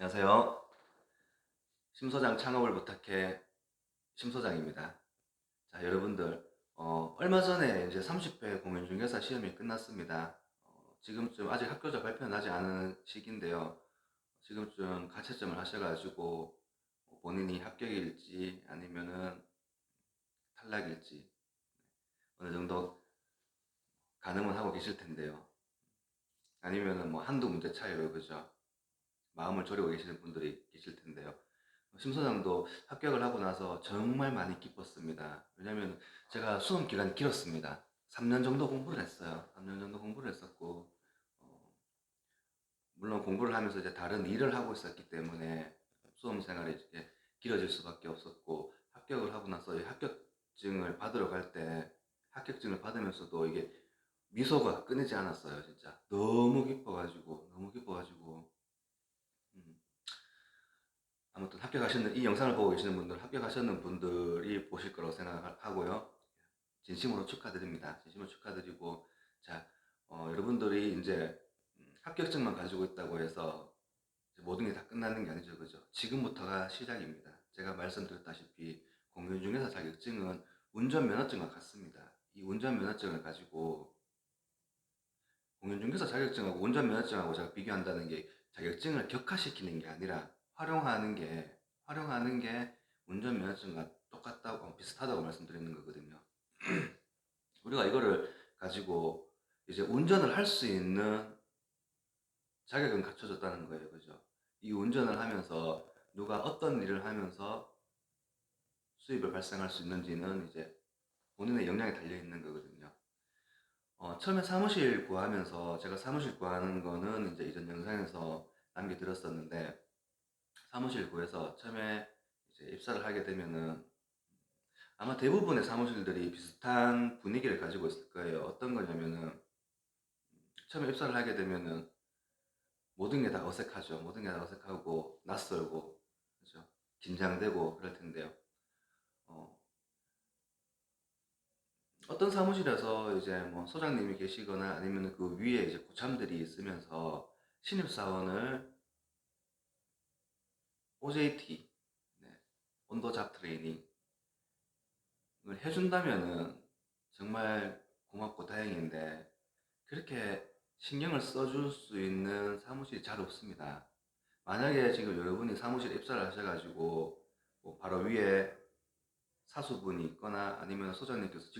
안녕하세요. 심소장 창업을 부탁해 심소장입니다. 자, 여러분들, 얼마 전에 이제 30회 공인중개사 시험이 끝났습니다. 지금쯤 아직 학교자 발표는 나지 않은 시기인데요. 지금쯤 가채점을 하셔가지고 본인이 합격일지 아니면은 탈락일지 어느 정도 가늠은 하고 계실 텐데요. 아니면은 뭐 한두 문제 차이로 그죠? 마음을 졸이고 계시는 분들이 계실 텐데요. 심소장도 합격을 하고 나서 정말 많이 기뻤습니다. 왜냐면 제가 수험 기간이 길었습니다. 3년 정도 공부를 했어요. 3년 정도 공부를 했었고, 어, 물론 공부를 하면서 이제 다른 일을 하고 있었기 때문에 수험 생활이 이제 길어질 수밖에 없었고, 합격을 하고 나서 이 합격증을 받으러 갈 때, 합격증을 받으면서도 이게 미소가 끊이지 않았어요, 진짜. 너무 기뻐가지고, 음, 아무튼 합격하시는 이 영상을 보고 계시는 분들 합격하셨는 분들이 보실 거라고 생각하고요. 진심으로 축하드립니다. 진심으로 축하드리고 자 여러분들이 이제 합격증만 가지고 있다고 해서 모든 게 다 끝나는 게 아니죠, 그죠? 지금부터가 시작입니다. 제가 말씀드렸다시피 공인중개사 자격증은 운전면허증과 같습니다. 이 운전면허증을 가지고 공인중개사 자격증하고 운전면허증하고 제가 비교한다는 게 자격증을 격화시키는 게 아니라 활용하는 게 운전면허증과 똑같다고 비슷하다고 말씀드리는 거거든요. 우리가 이거를 가지고 이제 운전을 할 수 있는 자격은 갖춰졌다는 거예요, 그죠? 이 운전을 하면서 누가 어떤 일을 하면서 수입을 발생할 수 있는지는 이제 본인의 역량에 달려 있는 거거든요. 처음에 사무실 구하면서 제가 사무실 구하는 거는 이제 이전 영상에서 남겨드렸었는데 사무실 구해서 처음에 이제 입사를 하게 되면은 아마 대부분의 사무실들이 비슷한 분위기를 가지고 있을 거예요. 어떤 거냐면은 처음에 입사를 하게 되면은 모든 게 다 어색하죠. 모든 게 다 어색하고 낯설고 그죠? 긴장되고 그럴 텐데요. 어, 어떤 사무실에서 이제 뭐 소장님이 계시거나 아니면 그 위에 이제 고참들이 있으면서 신입사원을 OJT, 네, 온도 잡 트레이닝을 해준다면은 정말 고맙고 다행인데 그렇게 신경을 써줄 수 있는 사무실이 잘 없습니다. 만약에 지금 여러분이 사무실에 입사를 하셔가지고 뭐 바로 위에 사수분이 있거나 아니면 소장님께서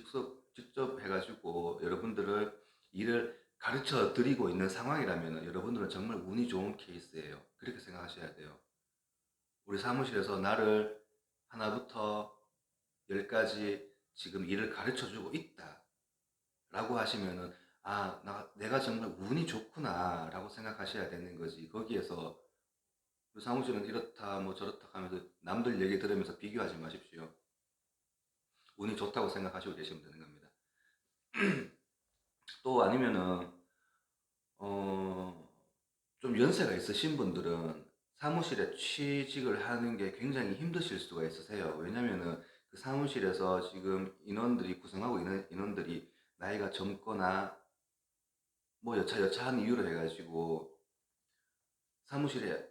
직접 해가지고 여러분들을 일을 가르쳐 드리고 있는 상황이라면 여러분들은 정말 운이 좋은 케이스예요. 그렇게 생각하셔야 돼요. 우리 사무실에서 나를 하나부터 열까지 지금 일을 가르쳐 주고 있다 라고 하시면은 내가 정말 운이 좋구나 라고 생각하셔야 되는 거지. 거기에서 그 사무실은 이렇다 뭐 저렇다 하면서 남들 얘기 들으면서 비교하지 마십시오. 운이 좋다고 생각하시고 계시면 되는 겁니다. 또 아니면은 어, 좀 연세가 있으신 분들은 사무실에 취직을 하는 게 굉장히 힘드실 수가 있으세요. 왜냐면은 그 사무실에서 지금 인원들이 구성하고 있는 인원들이 나이가 젊거나 뭐 여차여차한 이유로 해가지고 사무실에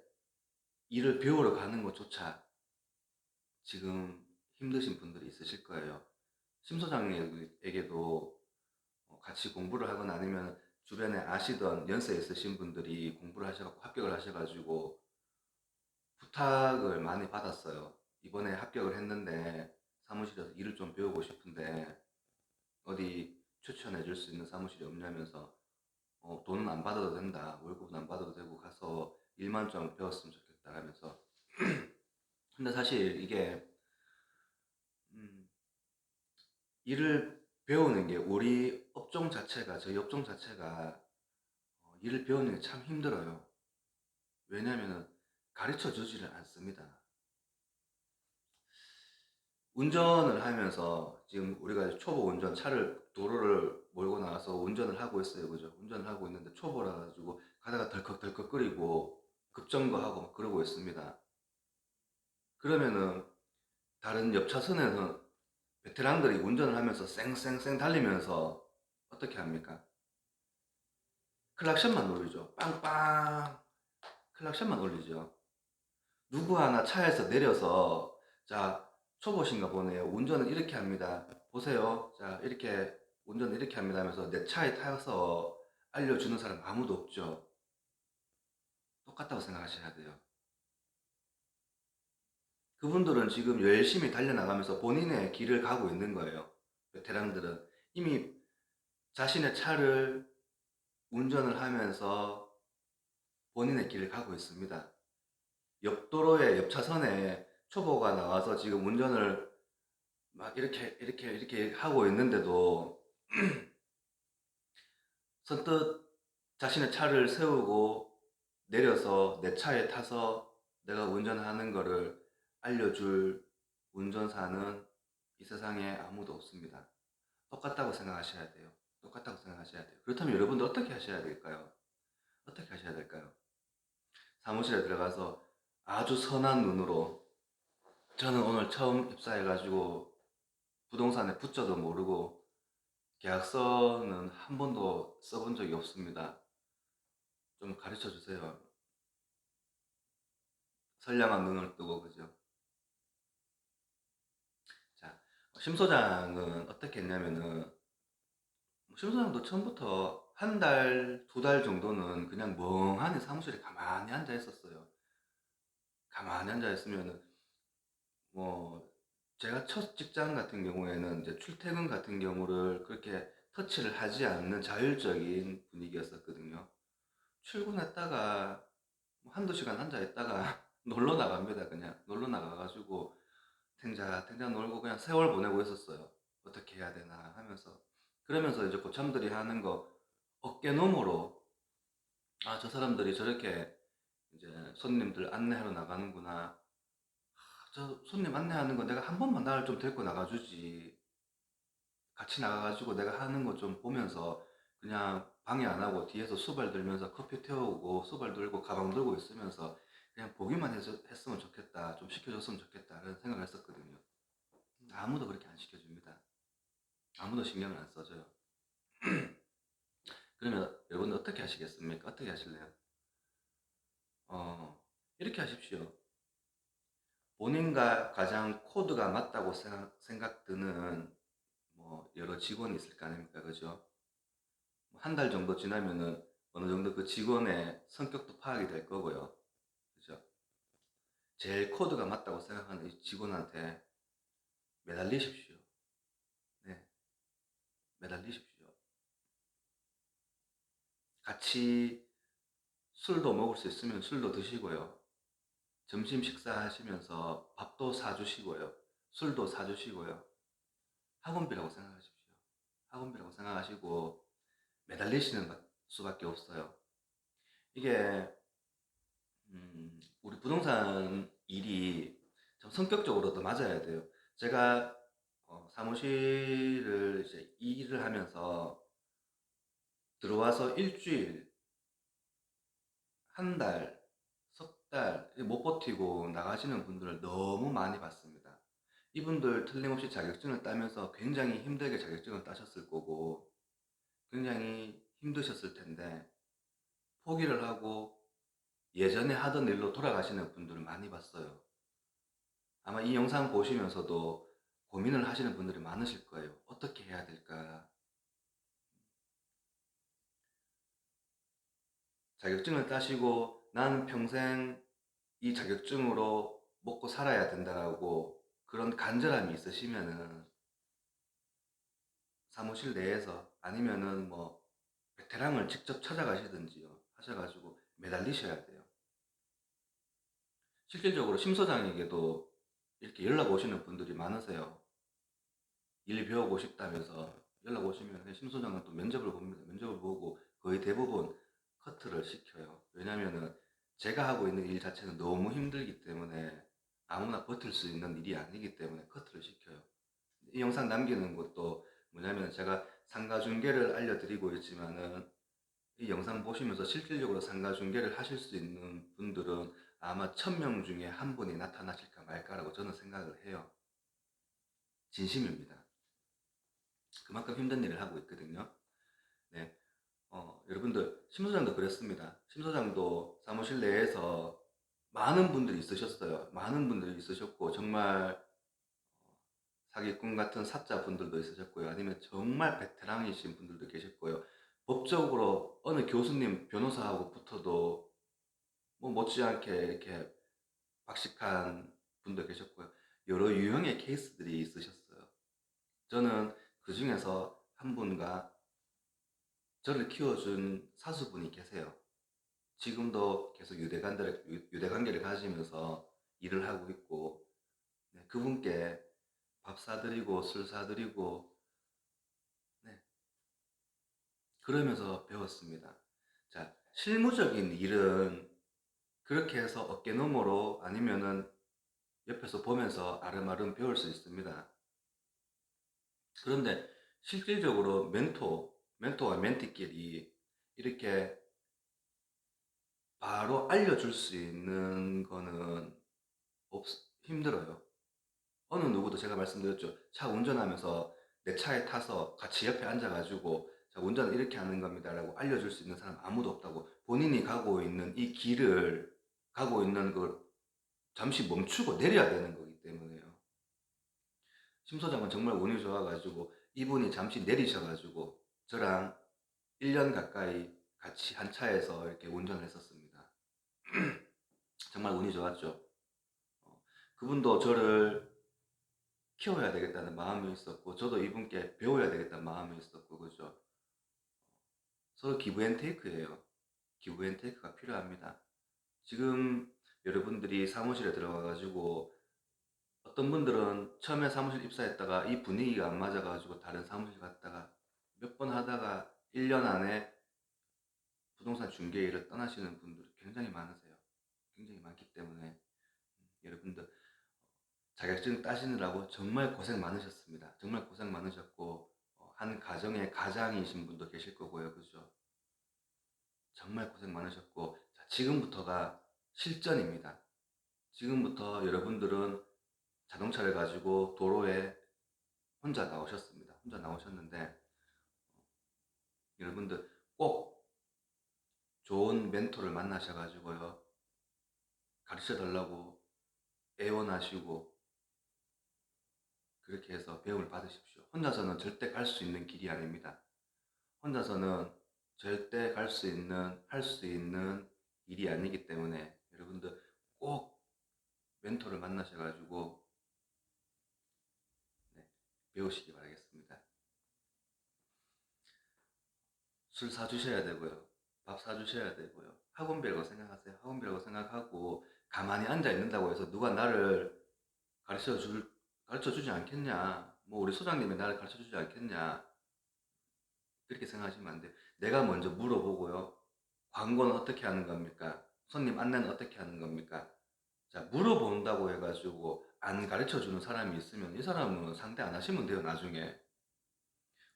일을 배우러 가는 것조차 지금 힘드신 분들이 있으실 거예요. 심 소장에게도 같이 공부를 하거나 아니면 주변에 아시던 연세 있으신 분들이 공부를 하셔서 합격을 하셔가지고 부탁을 많이 받았어요. 이번에 합격을 했는데 사무실에서 일을 좀 배우고 싶은데 어디 추천해 줄 수 있는 사무실이 없냐면서 돈은 안 받아도 된다. 월급은 안 받아도 되고 가서 일만 좀 배웠으면 좋겠다 하면서 근데 사실 이게 음, 일을 배우는 게 우리 업종 자체가 저희 업종 자체가 일을 배우는 게 참 힘들어요. 왜냐면은 가르쳐 주지를 않습니다. 운전을 하면서 지금 우리가 초보 운전 차를 도로를 몰고 나와서 운전을 하고 있어요. 그죠? 운전을 하고 있는데 초보라 가지고 가다가 덜컥덜컥거리고 급정거하고 막 그러고 있습니다. 그러면은 다른 옆 차선에는 베테랑들이 운전을 하면서 쌩쌩쌩 달리면서 어떻게 합니까? 클락션만 울리죠. 빵빵 클락션만 울리죠. 누구 하나 차에서 내려서 자, 초보신가 보네요. 운전은 이렇게 합니다. 보세요. 자, 이렇게 운전은 이렇게 합니다 하면서 내 차에 타서 알려주는 사람 아무도 없죠. 똑같다고 생각하셔야 돼요. 그분들은 지금 열심히 달려나가면서 본인의 길을 가고 있는 거예요. 베테랑들은 이미 자신의 차를 운전을 하면서 본인의 길을 가고 있습니다. 옆 도로에 옆 차선에 초보가 나와서 지금 운전을 막 이렇게 하고 있는데도 선뜻 자신의 차를 세우고 내려서 내 차에 타서 내가 운전하는 거를 알려줄 운전사는 이 세상에 아무도 없습니다. 똑같다고 생각하셔야 돼요. 똑같다고 생각하셔야 돼요. 그렇다면 여러분들 어떻게 하셔야 될까요? 어떻게 하셔야 될까요? 사무실에 들어가서 아주 선한 눈으로 저는 오늘 처음 입사해가지고 부동산에 붙자도 모르고 계약서는 한 번도 써본 적이 없습니다. 좀 가르쳐 주세요. 선량한 눈을 뜨고, 그죠? 자, 심 소장은 어떻게 했냐면은, 심 소장도 처음부터 한 달, 두 달 정도는 그냥 멍하니 사무실에 가만히 앉아 있었어요. 가만히 앉아 있으면은, 뭐, 제가 첫 직장 같은 경우에는 이제 출퇴근 같은 경우를 그렇게 터치를 하지 않는 자율적인 분위기였었거든요. 출근했다가 뭐 한두 시간 앉아 있다가 놀러 나갑니다. 그냥 놀러 나가가지고 탱자탱자 놀고 그냥 세월 보내고 있었어요. 어떻게 해야 되나 하면서 그러면서 이제 고참들이 하는 거 어깨너머로 아, 저 사람들이 저렇게 이제 손님들 안내하러 나가는구나. 저 손님 안내하는 거 내가 한 번만 나를 좀 데리고 나가주지. 같이 나가가지고 내가 하는 거 좀 보면서 그냥 방해 안 하고 뒤에서 수발 들면서 커피 태우고 수발 들고 가방 들고 있으면서 그냥 보기만 했으면 좋겠다. 좀 시켜줬으면 좋겠다. 그런 생각을 했었거든요. 아무도 그렇게 안 시켜줍니다. 아무도 신경을 안 써줘요. 그러면 여러분 어떻게 하시겠습니까? 어떻게 하실래요? 어, 이렇게 하십시오. 본인과 가장 코드가 맞다고 생각 드는 뭐 여러 직원이 있을 거 아닙니까? 그죠? 한 달 정도 지나면은 어느 정도 그 직원의 성격도 파악이 될 거고요. 그죠? 제일 코드가 맞다고 생각하는 이 직원한테 매달리십시오. 네, 매달리십시오. 같이 술도 먹을 수 있으면 술도 드시고요. 점심 식사하시면서 밥도 사주시고요. 술도 사주시고요. 학원비라고 생각하십시오. 학원비라고 생각하시고 매달리시는 수밖에 없어요. 이게 우리 부동산 일이 좀 성격적으로도 맞아야 돼요. 제가 사무실을 이제 일을 하면서 들어와서 일주일, 한 달, 석 달 못 버티고 나가시는 분들을 너무 많이 봤습니다. 이분들 틀림없이 자격증을 따면서 굉장히 힘들게 자격증을 따셨을 거고 굉장히 힘드셨을 텐데 포기를 하고 예전에 하던 일로 돌아가시는 분들을 많이 봤어요. 아마 이 영상 보시면서도 고민을 하시는 분들이 많으실 거예요. 어떻게 해야 될까? 자격증을 따시고 난 평생 이 자격증으로 먹고 살아야 된다라고 그런 간절함이 있으시면은 사무실 내에서 아니면은 뭐 베테랑을 직접 찾아가시든지요. 하셔가지고 매달리셔야 돼요. 실질적으로 심 소장에게도 이렇게 연락 오시는 분들이 많으세요. 일 배우고 싶다면서 연락 오시면 심 소장은 또 면접을 봅니다. 면접을 보고 거의 대부분 커트를 시켜요. 왜냐면은 제가 하고 있는 일 자체는 너무 힘들기 때문에 아무나 버틸 수 있는 일이 아니기 때문에 커트를 시켜요. 이 영상 남기는 것도 뭐냐면 제가 상가 중개를 알려드리고 있지만은 이 영상 보시면서 실질적으로 상가 중개를 하실 수 있는 분들은 아마 1000명 중에 한 분이 나타나실까 말까라고 저는 생각을 해요. 진심입니다. 그만큼 힘든 일을 하고 있거든요. 네. 여러분들, 심소장도 그랬습니다. 심소장도 사무실 내에서 많은 분들이 있으셨어요. 많은 분들이 있으셨고 정말 사기꾼 같은 사자 분들도 있으셨고요. 아니면 정말 베테랑이신 분들도 계셨고요. 법적으로 어느 교수님, 변호사하고 붙어도 뭐 못지않게 이렇게 박식한 분도 계셨고요. 여러 유형의 케이스들이 있으셨어요. 저는 그 중에서 한 분과 저를 키워준 사수분이 계세요. 지금도 계속 유대관계를 가지면서 일을 하고 있고, 네, 그분께 밥 사드리고 술 사드리고, 네, 그러면서 배웠습니다. 자, 실무적인 일은 그렇게 해서 어깨너머로 아니면은 옆에서 보면서 아름아름 배울 수 있습니다. 그런데 실질적으로 멘토와 멘티끼리 이렇게 바로 알려줄 수 있는 거는 힘들어요. 어느 누구도 제가 말씀드렸죠. 차 운전하면서 내 차에 타서 같이 옆에 앉아가지고 자, 운전은 이렇게 하는 겁니다라고 알려줄 수 있는 사람 아무도 없다고. 본인이 가고 있는 이 길을 가고 있는 걸 잠시 멈추고 내려야 되는 거기 때문에요. 심 소장은 정말 운이 좋아가지고 이분이 잠시 내리셔가지고 저랑 1년 가까이 같이 한 차에서 이렇게 운전을 했었습니다. 정말 운이 좋았죠. 그분도 저를 키워야 되겠다는 마음이 있었고 저도 이분께 배워야 되겠다는 마음이 있었고 그죠. 서로 기브앤테이크예요. 기브앤테이크가 필요합니다. 지금 여러분들이 사무실에 들어가가지고 어떤 분들은 처음에 사무실 입사했다가 이 분위기가 안 맞아가지고 다른 사무실 갔다가 몇 번 하다가 1년 안에 부동산 중개 일을 떠나시는 분들이 굉장히 많으세요. 굉장히 많기 때문에 여러분들 자격증 따시느라고 정말 고생 많으셨습니다. 정말 고생 많으셨고 한 가정의 가장이신 분도 계실 거고요. 그죠? 정말 고생 많으셨고 자, 지금부터가 실전입니다. 지금부터 여러분들은 자동차를 가지고 도로에 혼자 나오셨습니다. 혼자 나오셨는데 여러분들 꼭 좋은 멘토를 만나셔가지고요. 가르쳐 달라고 애원하시고 그렇게 해서 배움을 받으십시오. 혼자서는 절대 갈 수 있는 길이 아닙니다. 혼자서는 절대 갈 수 있는, 할 수 있는 일이 아니기 때문에 여러분들 꼭 멘토를 만나셔가지고 네, 배우시기 바라겠습니다. 술 사주셔야 되고요. 밥 사주셔야 되고요. 학원비라고 생각하세요. 학원비라고 생각하고 가만히 앉아 있는다고 해서 누가 나를 가르쳐 주지 않겠냐. 뭐 우리 소장님이 나를 가르쳐 주지 않겠냐. 그렇게 생각하시면 안 돼요. 내가 먼저 물어보고요. 광고는 어떻게 하는 겁니까? 손님 안내는 어떻게 하는 겁니까? 자, 물어본다고 해가지고 안 가르쳐 주는 사람이 있으면 이 사람은 상대 안 하시면 돼요, 나중에.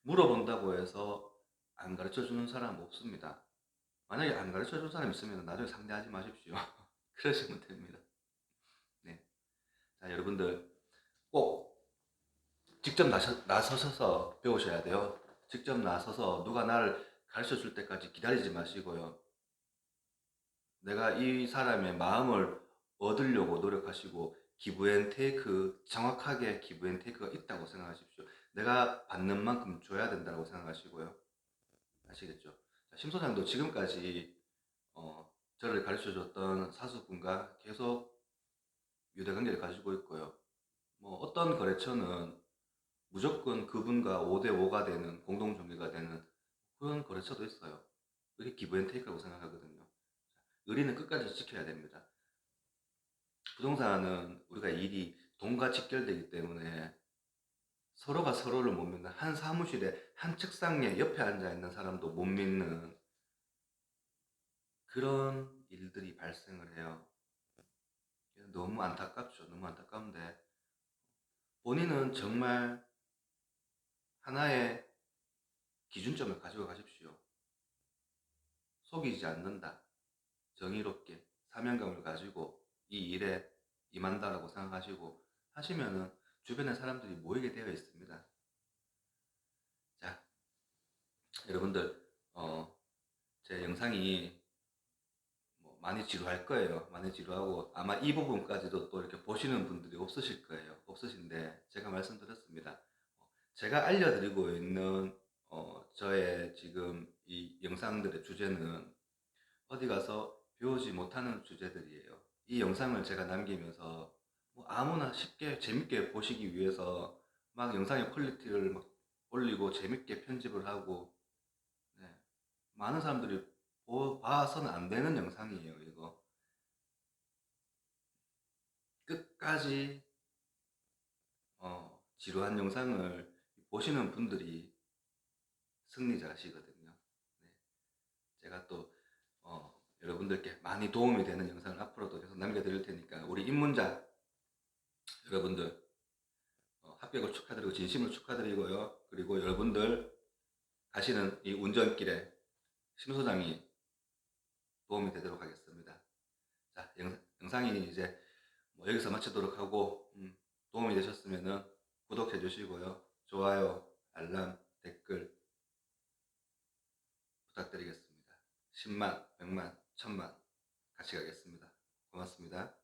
물어본다고 해서 안 가르쳐 주는 사람 없습니다. 만약에 안 가르쳐 주는 사람 있으면 나중에 상대하지 마십시오. 그러시면 됩니다. 네. 자, 여러분들 꼭 직접 나서셔서 배우셔야 돼요. 직접 나서서 누가 나를 가르쳐 줄 때까지 기다리지 마시고요. 내가 이 사람의 마음을 얻으려고 노력하시고 기브앤테이크 정확하게 기브앤테이크가 있다고 생각하십시오. 내가 받는 만큼 줘야 된다고 생각하시고요. 아시겠죠? 심 소장도 지금까지 저를 가르쳐 줬던 사수분과 계속 유대관계를 가지고 있고요. 뭐 어떤 거래처는 무조건 그분과 5대5가 되는 공동중개가 되는 그런 거래처도 있어요. 그게 기브앤테이크라고 생각하거든요. 의리는 끝까지 지켜야 됩니다. 부동산은 우리가 일이 돈과 직결되기 때문에 서로가 서로를 못 믿는 한 사무실에 한 책상에 옆에 앉아 있는 사람도 못 믿는 그런 일들이 발생을 해요. 너무 안타깝죠. 너무 안타까운데 본인은 정말 하나의 기준점을 가지고 가십시오. 속이지 않는다. 정의롭게 사명감을 가지고 이 일에 임한다라고 생각하시고 하시면은 주변에 사람들이 모이게 되어 있습니다. 자, 여러분들 제 영상이 뭐 많이 지루할 거예요. 많이 지루하고 아마 이 부분까지도 또 이렇게 보시는 분들이 없으실 거예요. 없으신데 제가 말씀드렸습니다. 제가 알려드리고 있는 저의 지금 이 영상들의 주제는 어디 가서 배우지 못하는 주제들이에요. 이 영상을 제가 남기면서 뭐 아무나 쉽게 재밌게 보시기 위해서 막 영상의 퀄리티를 막 올리고 재밌게 편집을 하고, 네, 많은 사람들이 봐서는 안 되는 영상이에요. 이거 끝까지 지루한 영상을 보시는 분들이 승리자시거든요. 네, 제가 또 여러분들께 많이 도움이 되는 영상을 앞으로도 계속 남겨드릴 테니까 우리 입문자 여러분들 합격을 축하드리고 진심으로 축하드리고요. 그리고 여러분들 가시는 이 운전길에 심 소장이 도움이 되도록 하겠습니다. 자, 영상이 이제 뭐 여기서 마치도록 하고, 도움이 되셨으면 구독해 주시고요. 좋아요, 알람, 댓글 부탁드리겠습니다. 10만, 100만, 1000만 같이 가겠습니다. 고맙습니다.